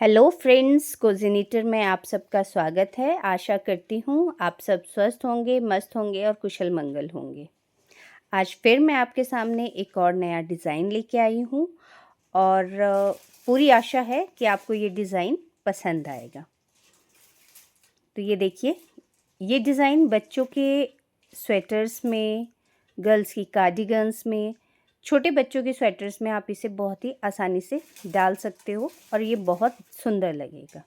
Hello friends, कोज़िनीटर में आप सबका स्वागत है। आशा करती हूँ आप सब स्वस्थ होंगे, मस्त होंगे और कुशल मंगल होंगे। आज फिर मैं आपके सामने एक और नया डिज़ाइन लेके आई हूँ और पूरी आशा है कि आपको ये डिज़ाइन पसंद आएगा। तो ये देखिए, ये डिज़ाइन बच्चों के स्वेटर्स में, गर्ल्स की कार्डिगन्स में, छोटे बच्चों के स्वेटर्स में आप इसे बहुत ही आसानी से डाल सकते हो और ये बहुत सुंदर लगेगा।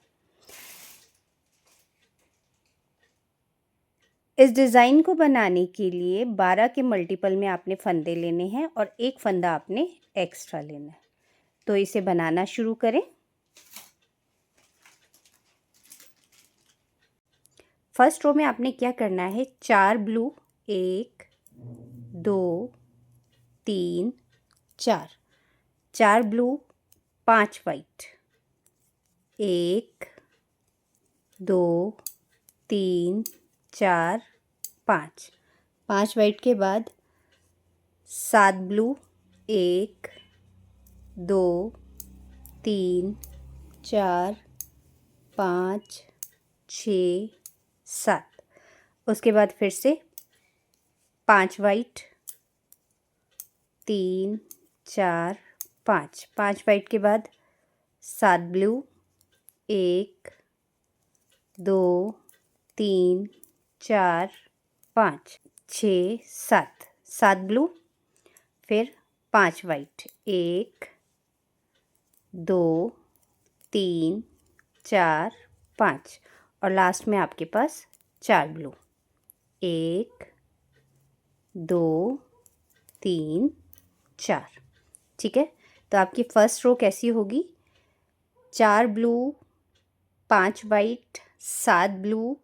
इस डिज़ाइन को बनाने के लिए 12 के मल्टीपल में आपने फंदे लेने हैं और एक फंदा आपने एक्स्ट्रा लेना है। तो इसे बनाना शुरू करें। फर्स्ट रो में आपने क्या करना है, 4 ब्लू, 1 2 3 4, 4 ब्लू, 5 वाइट, 1 2 3 4 5, 5 वाइट के बाद 7 ब्लू, 1 2 3 4 5 6 7, उसके बाद फिर से 5 वाइट, 3 4 5, 5 वाइट के बाद 7 ब्लू, 1 2 3 4 5 6 7, 7 ब्लू, फिर 5 वाइट, 1 2 3 4 5 और लास्ट में आपके पास 4 ब्लू, 1 2 3 4। ठीक है, तो आपकी फर्स्ट रो कैसी होगी, 4 blue, 5 white, 7 blue,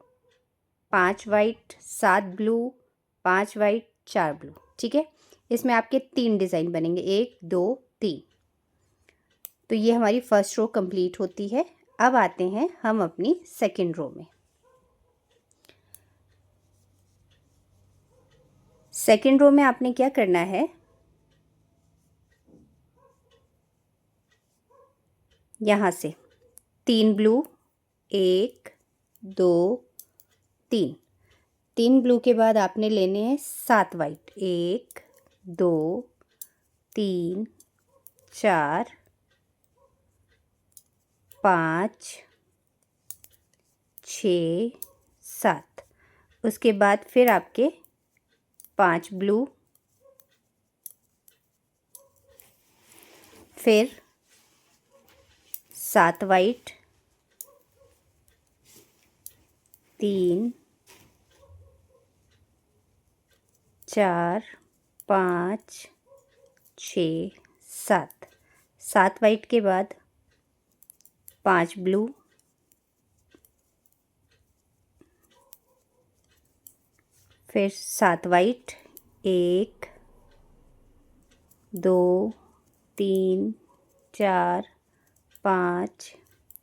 5 white, 7 blue, 5 white, 4 blue. ठीक है, इसमें आपके 3 डिज़ाइन बनेंगे, 1 2 3। तो ये हमारी फर्स्ट रो कंप्लीट होती है। अब आते हैं हम अपनी सेकंड रो में। सेकंड रो में आपने क्या करना है, यहाँ से 3 ब्लू, 1 2 3, 3 ब्लू के बाद आपने लेने हैं 7 वाइट, 1 2 3 4 5 6 7, उसके बाद फिर आपके 5 ब्लू, फिर 7 वाइट, 3 4 5 6 7, 7 वाइट के बाद 5 ब्लू, फिर 7 वाइट, 1 2 3 4 5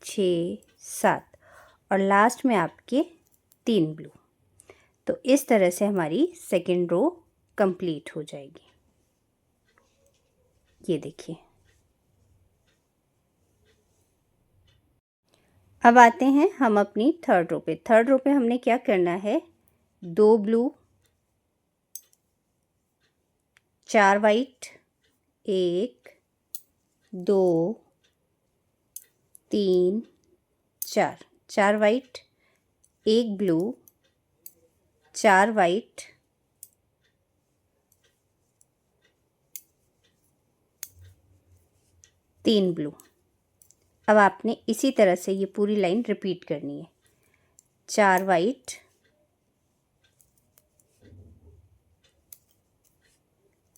6 7 और लास्ट में आपके 3 ब्लू। तो इस तरह से हमारी सेकेंड रो कंप्लीट हो जाएगी। ये देखिए, अब आते हैं हम अपनी थर्ड रो पे। थर्ड रो पे हमने क्या करना है, 2 blue, 4 white, 1 2 3 4, 4 white, 1 blue, 4 white, 3 blue. अब आपने इसी तरह से ये पूरी लाइन रिपीट करनी है, 4 वाइट,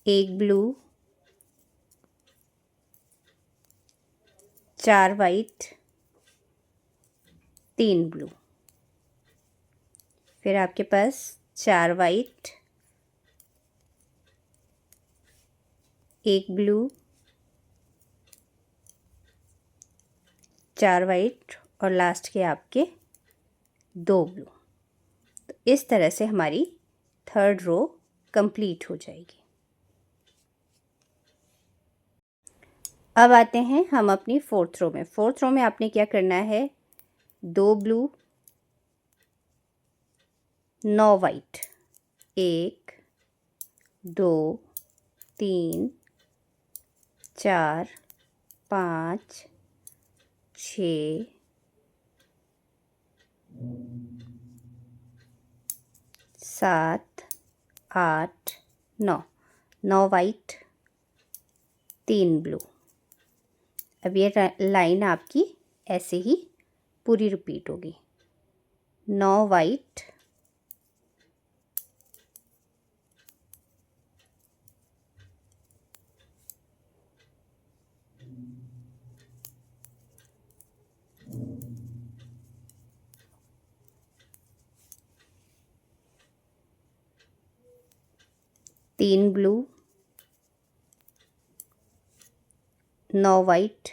1 ब्लू, 4 वाइट, 3 ब्लू, फिर आपके पास 4 वाइट, 1 ब्लू, 4 वाइट और लास्ट के आपके 2 ब्लू। तो इस तरह से हमारी थर्ड रो कंप्लीट हो जाएगी। अब आते हैं हम अपनी फोर्थ रो में। फोर्थ रो में आपने क्या करना है, 2 ब्लू 9 वाइट, 1 2 3 4 5 6 7 8 9, 9 वाइट 3 ब्लू। अब ये लाइन आपकी ऐसे ही पूरी रिपीट होगी। 9 वाइट 3 ब्लू 9 वाइट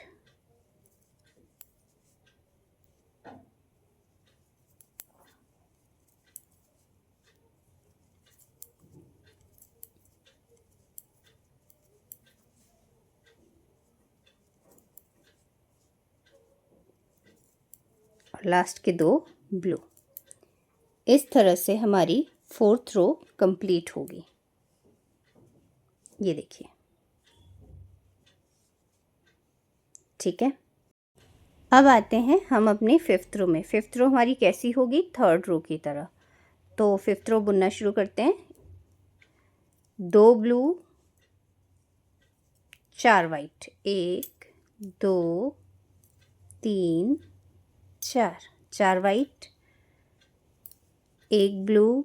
2 ब्लू। इस तरह से हमारी फोर्थ रो कंप्लीट होगी। ये देखिए, ठीक है। अब आते हैं हम अपने फिफ्थ रो में। फिफ्थ रो हमारी कैसी होगी, थर्ड रो की तरह। तो फिफ्थ रो बुनना शुरू करते हैं। 2 blue 4 white, 1 2 3 4, 4 white, 1 blue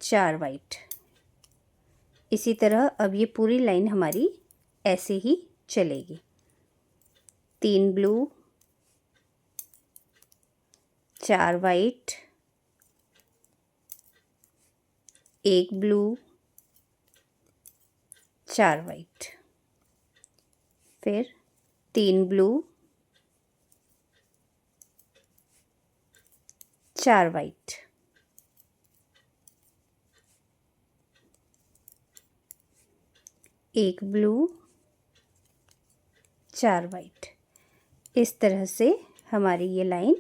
4 white. इसी तरह अब ये पूरी लाइन हमारी ऐसे ही चलेगी। 3 ब्लू 4 वाइट, 1 ब्लू 4 वाइट, फिर 3 ब्लू 4 वाइट, 1 ब्लू 4 वाइट। इस तरह से हमारी ये लाइन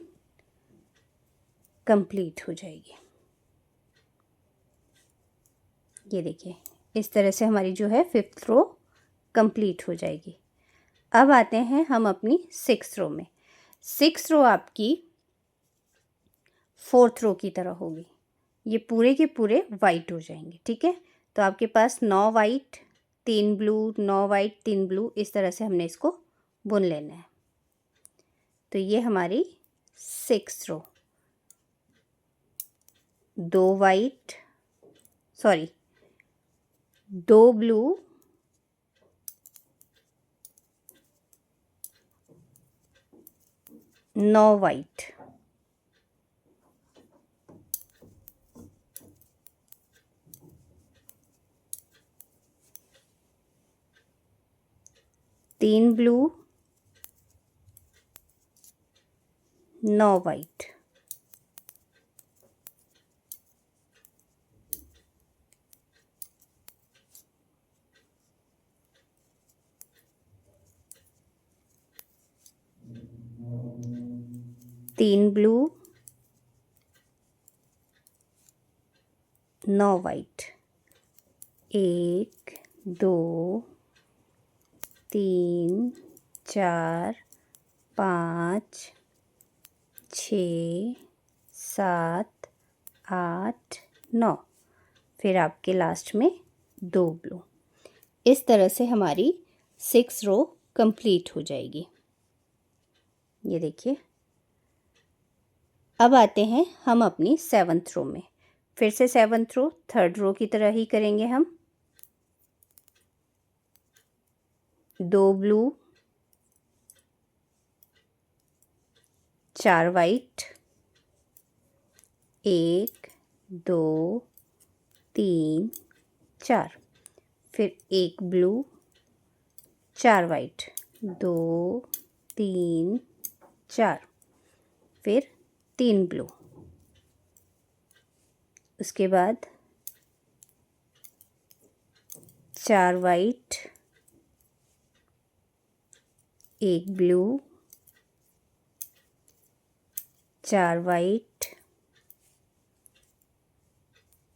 कंप्लीट हो जाएगी। ये देखिए, इस तरह से हमारी जो है फिफ्थ रो कंप्लीट हो जाएगी। अब आते हैं हम अपनी सिक्स्थ रो में। सिक्स्थ रो आपकी फोर्थ रो की तरह होगी। ये पूरे के पूरे वाइट हो जाएंगे, ठीक है। तो आपके पास 9 वाइट 3 ब्लू, 9 वाइट 3 ब्लू, इस तरह से हमने इसको बुन लेना है। तो ये हमारी सिक्स्थ रो। 2 white, sorry 2 blue 9 white, 3 blue 9 white, 3 blue 9 white, 1 2 3 4 5 6 7 8 9, फिर आपके लास्ट में 2 ब्लू। इस तरह से हमारी 6 रो कंप्लीट हो जाएगी। ये देखिए। अब आते हैं हम अपनी सेवन्थ रो में। फिर से सेवन्थ रो थर्ड रो की तरह ही करेंगे हम। 2 ब्लू 4 वाइट, 1 2 3 4, फिर 1 ब्लू 4 वाइट, 2 3 4, फिर 3 ब्लू। उसके बाद 4 वाइट, एक ब्लू, 4 वाइट,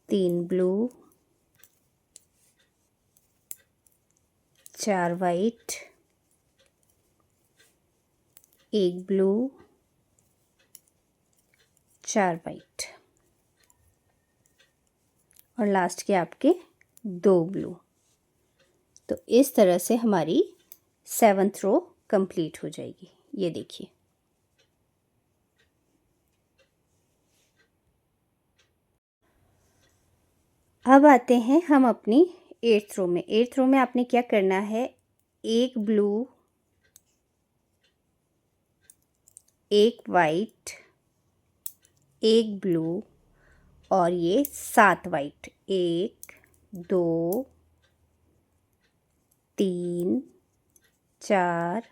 3 ब्लू, 4 वाइट, एक ब्लू, 4 वाइट और लास्ट के आपके 2 ब्लू। तो इस तरह से हमारी 7th रो कंप्लीट हो जाएगी। ये देखिए, अब आते हैं हम अपनी 8th रो में। 8th रो में आपने क्या करना है, एक ब्लू, एक वाइट, एक ब्लू और ये 7 वाइट, 1 2 3 4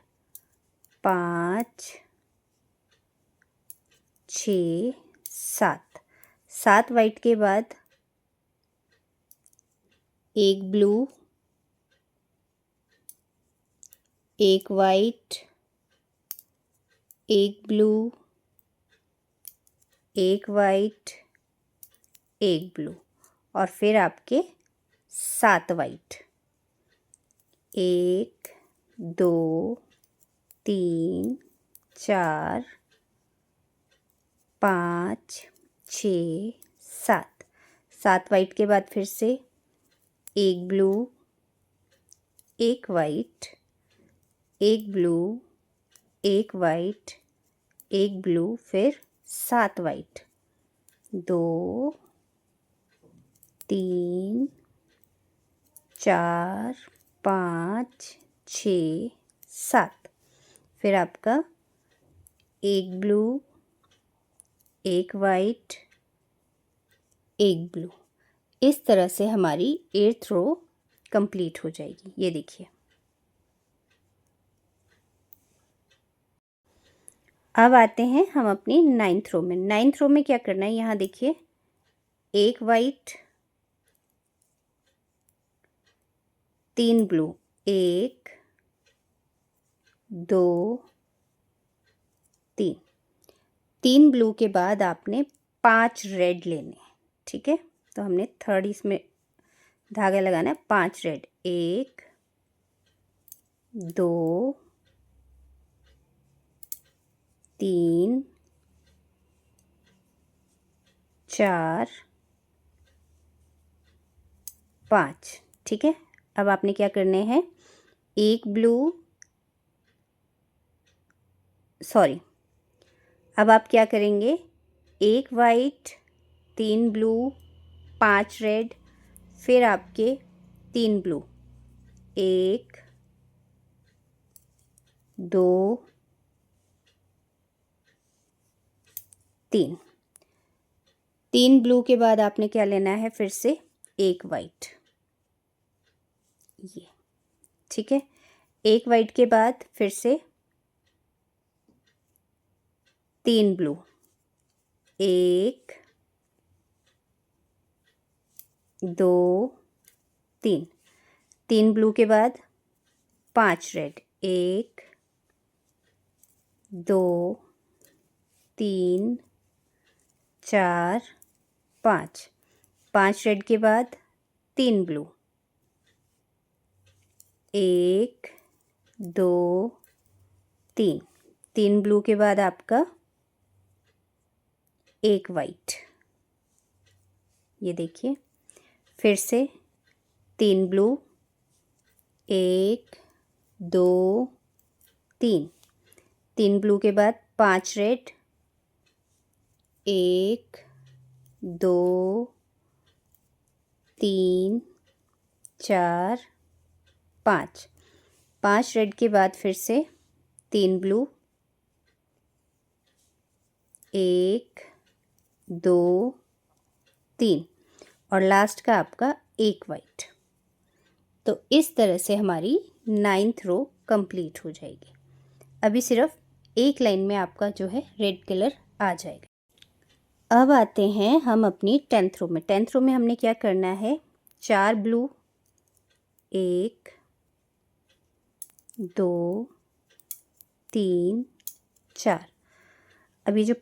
5 6 7। 7 वाइट के बाद एक ब्लू, एक वाइट, एक ब्लू, एक वाइट, एक ब्लू और फिर आपके 7 वाइट, 1 2 3 4 5 6 7। 7 वाइट के बाद फिर से एक ब्लू, एक वाइट, एक ब्लू, एक वाइट, एक ब्लू, फिर 7 वाइट, 2 3 4 5 6 7। फिर आपका एक ब्लू, एक वाइट, एक ब्लू। इस तरह से हमारी 8th रो कंप्लीट हो जाएगी। ये देखिए, अब आते हैं हम अपनी 9th रो में। 9th रो में क्या करना है, यहाँ देखिए, एक वाइट, 3 ब्लू, 1 2 3। 3 ब्लू के बाद आपने 5 रेड लेने हैं, ठीक है। तो हमने 3rd इसमें धागा लगाना है, 5 रेड, 1 2 3 4 5, ठीक है। अब आपने क्या करने हैं, एक ब्लू, सॉरी, अब आप क्या करेंगे, एक वाइट, 3 ब्लू, 5 रेड, फिर आपके 3 ब्लू, 1 2 3। 3 ब्लू के बाद आपने क्या लेना है, फिर से एक वाइट, ये, ठीक है। एक वाइट के बाद फिर से 3 ब्लू, 1 2 3। 3 ब्लू के बाद 5 रेड, 1 2 3 4 5। 5 रेड के बाद 3 ब्लू, 1 2 3। 3 ब्लू के बाद आपका एक वाइट, ये देखिए, फिर से 3 ब्लू, 1 2 3। 3 ब्लू के बाद 5 रेड, 1 2 3 4 5। 5 रेड के बाद फिर से 3 ब्लू, 1 2 3 और लास्ट का आपका एक वाइट। तो इस तरह से हमारी 9th रो कंप्लीट हो जाएगी। अभी सिर्फ एक लाइन में आपका जो है रेड कलर आ जाएगा। अब आते हैं हम अपनी 10th रो में। 10th रो में हमने क्या करना है, 4 ब्लू, 1 2 3 4। अभी जो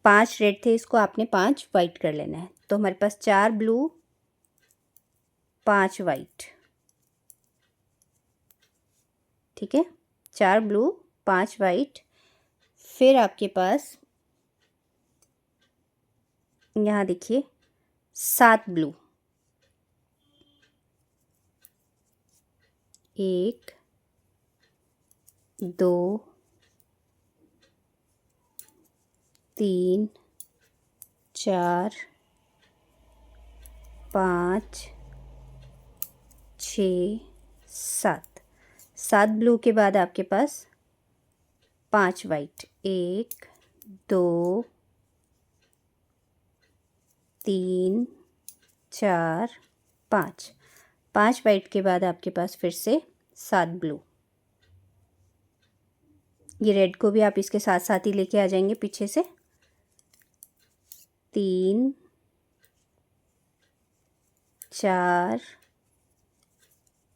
5 रेड थे इसको आपने 5 वाइट कर लेना है। तो हमारे पास 4 ब्लू 5 वाइट, ठीक है, 4 ब्लू 5 वाइट। फिर आपके पास यहाँ देखिए 7 ब्लू, 1 2 3 4 5 6 7। 7 ब्लू के बाद आपके पास 5 वाइट, 1 2 3 4 5। 5 वाइट के बाद आपके पास फिर से 7 ब्लू। ये रेड को भी आप इसके साथ साथ ही लेके आ जाएंगे पीछे से। 3 4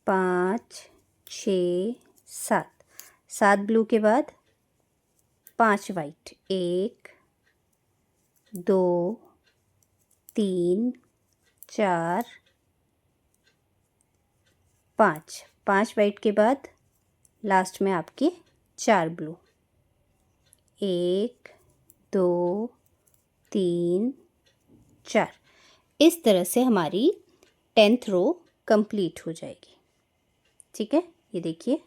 5 6 7। 7 ब्लू के बाद 5 वाइट, 1 2 3 4 5। 5 वाइट के बाद लास्ट में आपके 4 ब्लू, 1 2 3 4। इस तरह से हमारी 10th रो कंप्लीट हो जाएगी, ठीक है। ये देखिए,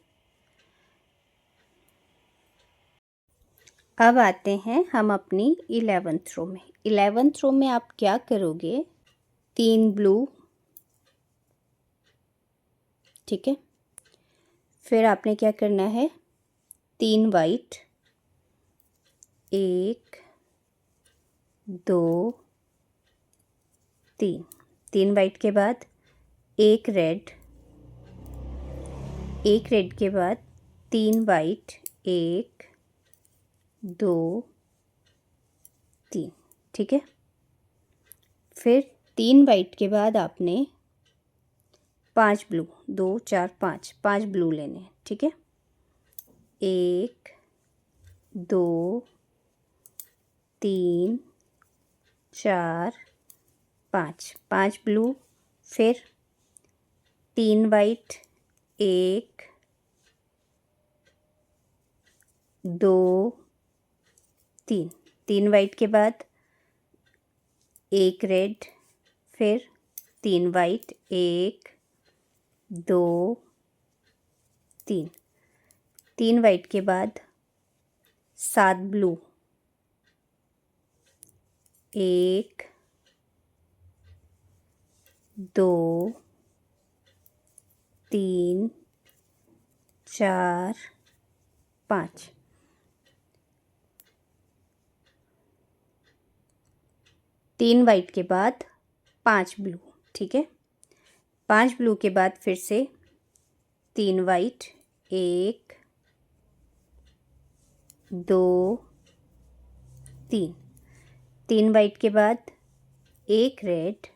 अब आते हैं हम अपनी 11th रो में। 11th रो में आप क्या करोगे, 3 ब्लू, ठीक है। फिर आपने क्या करना है, 3 वाइट, 1 2 3। 3 वाइट के बाद 1 रेड, 1 रेड के बाद 3 वाइट, 1 2 3, ठीक है। फिर 3 वाइट के बाद आपने 5 ब्लू, 2 4 5, 5 ब्लू लेने हैं, ठीक है। 1 2 3 4 5, 5 ब्लू। फिर 3 वाइट, 1 2 3। 3 वाइट के बाद 1 रेड, फिर 3 वाइट, 1 2 3। 3 वाइट के बाद 7 ब्लू, 1 2 3 4 5। 3 वाइट के बाद 5 ब्लू, ठीक है। 5 ब्लू के बाद फिर से 3 वाइट, 1 2 3। 3 वाइट के बाद 1 रेड,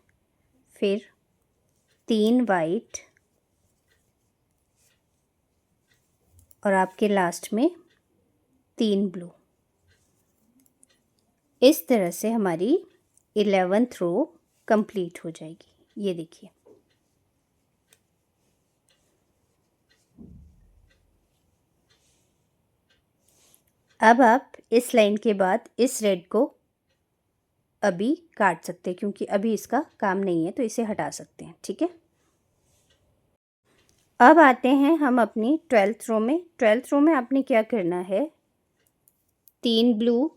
फिर 3 वाइट और आपके लास्ट में 3 ब्लू। इस तरह से हमारी 11th रो कंप्लीट हो जाएगी। ये देखिए, अब आप इस लाइन के बाद इस रेड को अभी काट सकते हैं, क्योंकि अभी इसका काम नहीं है, तो इसे हटा सकते हैं, ठीक है। अब आते हैं हम अपनी 12th रो में। 12th रो में आपने क्या करना है, 3 blue,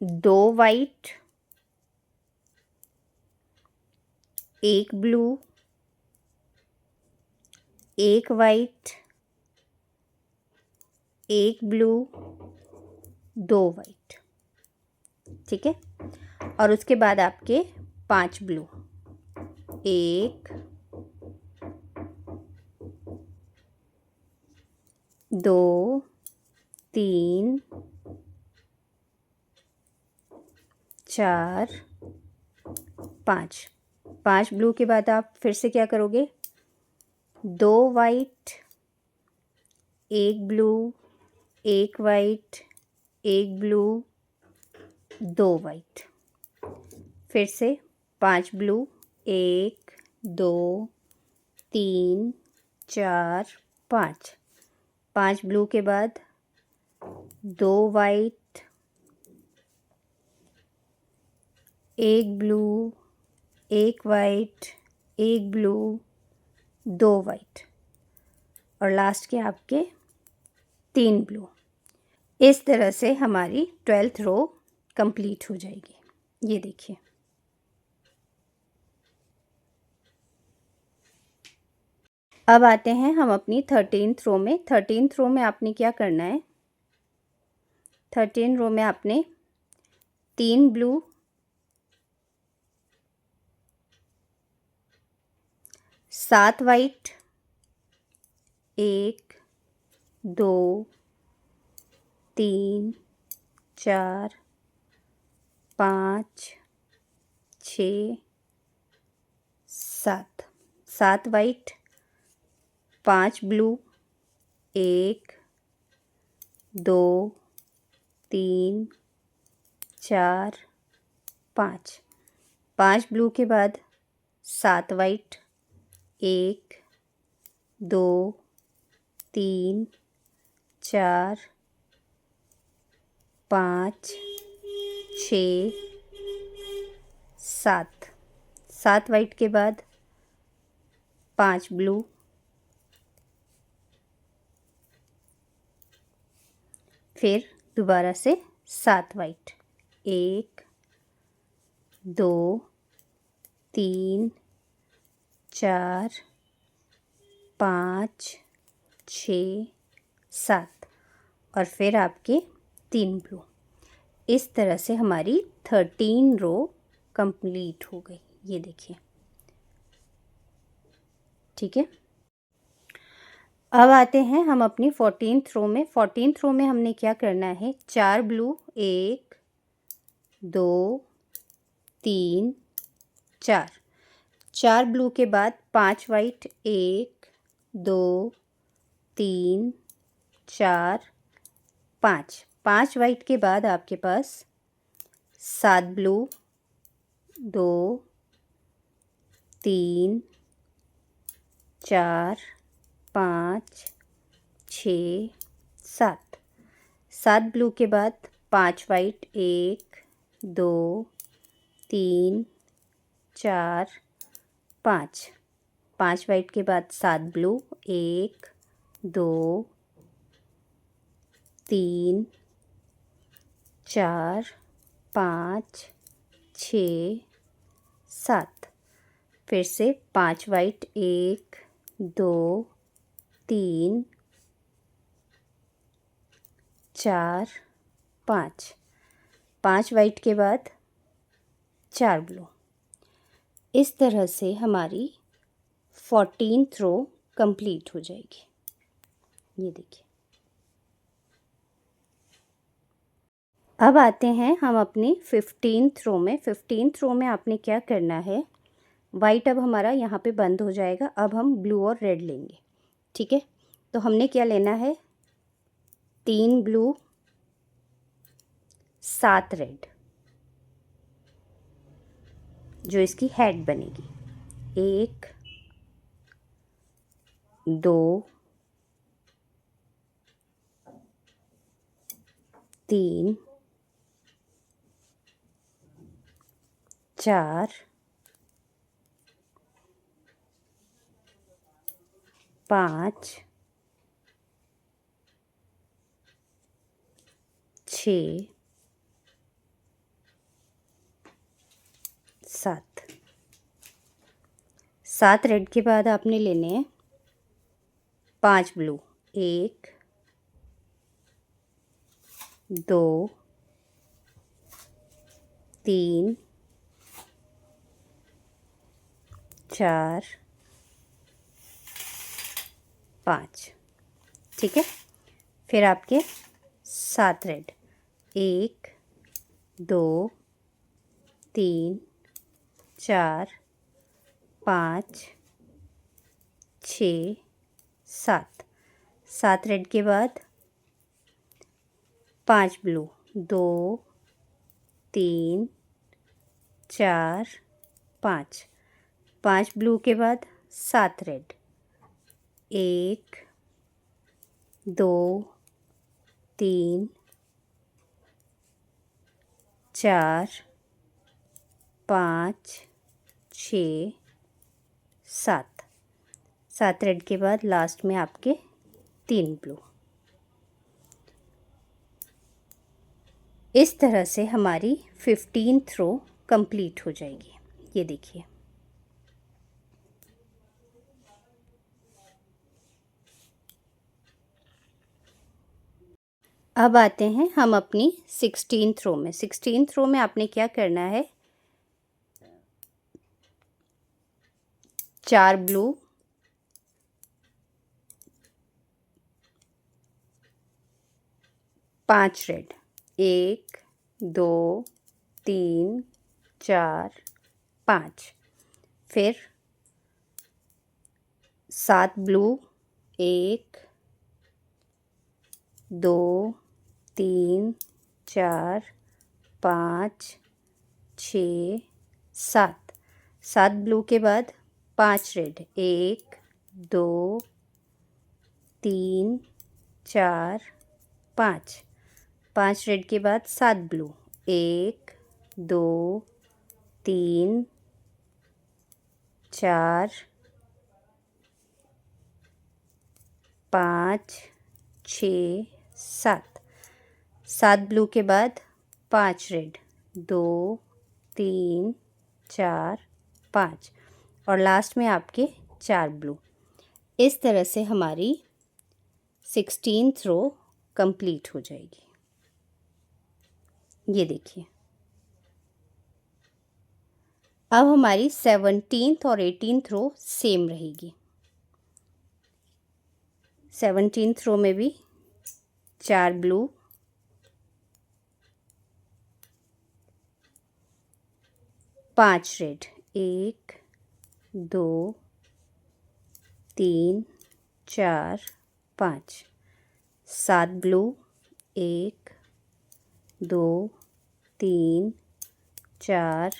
2 white, 1 blue, 1 white, 1 blue, 2 white, ठीक है। और उसके बाद आपके 5 ब्लू, 1 2 3 4 5। 5 ब्लू के बाद आप फिर से क्या करोगे, 2 वाइट, एक ब्लू, एक वाइट, एक ब्लू, 2 वाइट। फिर से 5 ब्लू, 1 2 3 4 5। 5 ब्लू के बाद 2 वाइट, एक ब्लू, एक वाइट, एक ब्लू, 2 वाइट और लास्ट के आपके 3 ब्लू। इस तरह से हमारी 12th रो कंप्लीट हो जाएगी। ये देखिए। अब आते हैं हम अपनी 13th रो में। 13th रो में आपने क्या करना है, 13 रो में आपने 3 blue, 7 white, 1 2 3 4 5 6 7। 7 white, 5 blue, 1 2 3 4 5। 5 blue के बाद 7 वाइट, 1 2 3 4 5 6 7। 7 वाइट के बाद 5 ब्लू, फिर दोबारा से 7 वाइट, 1 2 3 4 5 6 7 और फिर आपके 3 ब्लू। इस तरह से हमारी 13 रो कंप्लीट हो गई। ये देखिए, ठीक है। अब आते हैं हम अपनी 14th रो में। 14th रो में हमने क्या करना है, 4 ब्लू, 1 2 3 4। 4 ब्लू के बाद 5 वाइट, 1 2 3 4 5। 5 वाइट के बाद आपके पास 7 ब्लू, 2 3 4 5 6 7। 7 ब्लू के बाद 5 वाइट, 1 2 3 4 5। 5 वाइट के बाद 7 ब्लू, 1 2 3 4 5 6 7। फिर से 5 वाइट, 1 2 3 4 5। 5 वाइट के बाद 4 ब्लू। इस तरह से हमारी 14th रो कंप्लीट हो जाएगी। ये देखिए। अब आते हैं हम अपनी 15th रो में। 15th रो में आपने क्या करना है, वाइट अब हमारा यहाँ पे बंद हो जाएगा। अब हम ब्लू और रेड लेंगे, ठीक है। तो हमने क्या लेना है, 3 ब्लू, 7 रेड, जो इसकी हेड बनेगी। 1 2 3 4 5 6 7। 7 रेड के बाद आपने लेने हैं 5 ब्लू, 1 2 3 4 5, ठीक है। फिर आपके 7 रेड, 1 2 3 4 5 6 7। 7 रेड के बाद 5 ब्लू, 2 3 4 5, 5 ब्लू के बाद 7 रेड, 1 2 3 4 5 6 7, 7 रेड के बाद लास्ट में आपके 3 ब्लू। इस तरह से हमारी 15th रो कंप्लीट हो जाएगी। ये देखिए, अब आते हैं हम अपनी 16th रो में। 16th रो में आपने क्या करना है, 4 ब्लू, 5 रेड, 1 2 3 4 5, फिर 7 ब्लू, 1 2 3 4 5 6 7, 7 ब्लू के बाद 5 रेड, 1 2 3 4 5, 5 रेड के बाद 7 ब्लू, 1 2 3 4 5 6 7, 7 ब्लू के बाद 5 रेड, 2 3 4 5 और लास्ट में आपके 4 ब्लू। इस तरह से हमारी 16th रो कंप्लीट हो जाएगी। ये देखिए, अब हमारी 17th और 18th रो सेम रहेगी। 17th रो में भी 4 blue, 5 red, 1 2 3 4 5, 7 blue, 1 2 3 4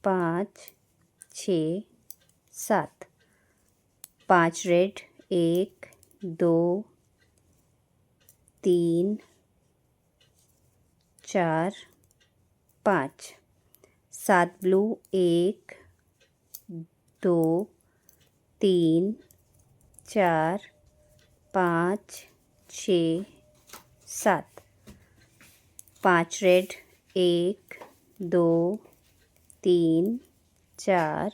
5 6 7, 5 red, 1 2 3 4 5, 7 blue, 1 2 3 4 5 6 7, 5 red, 1 2 3 4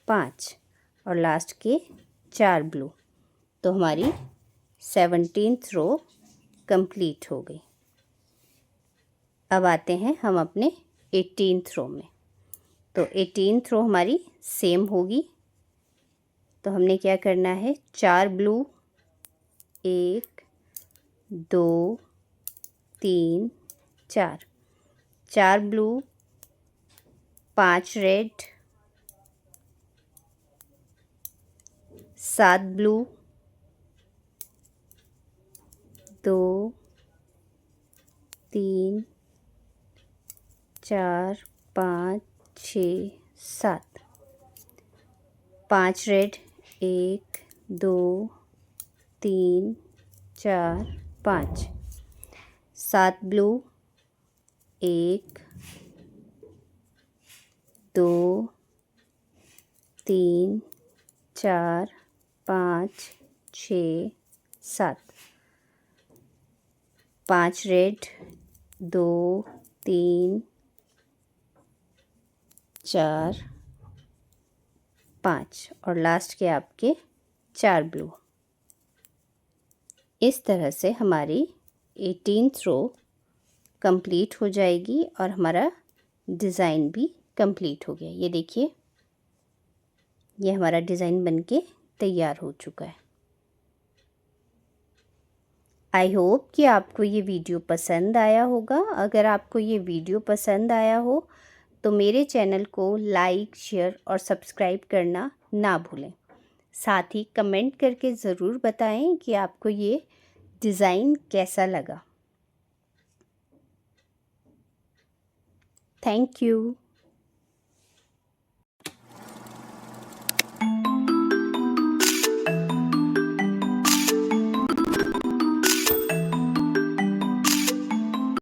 5 और लास्ट के 4 ब्लू। तो हमारी 17th रो कंप्लीट हो गई। अब आते हैं हम अपने 18th रो में। तो 18th रो हमारी सेम होगी। तो हमने क्या करना है, 4 blue, 1 2 3 4, 4 blue, 5 red, 7 blue, 2 3 4 5 6 7, 5 red, 1 2 3 4 5, 7 blue, 1 2 3 4 5 6 7, 5 red, 2 3 4 5 और लास्ट के आपके 4 ब्लू। इस तरह से हमारी 18th रो कंप्लीट हो जाएगी और हमारा डिज़ाइन भी कंप्लीट हो गया। ये देखिए, ये हमारा डिज़ाइन बनके तैयार हो चुका है। आई होप कि आपको ये वीडियो पसंद आया होगा। अगर आपको ये वीडियो पसंद आया हो तो मेरे चैनल को लाइक, शेयर और सब्सक्राइब करना ना भूलें। साथ ही कमेंट करके ज़रूर बताएं कि आपको ये डिज़ाइन कैसा लगा। Thank you.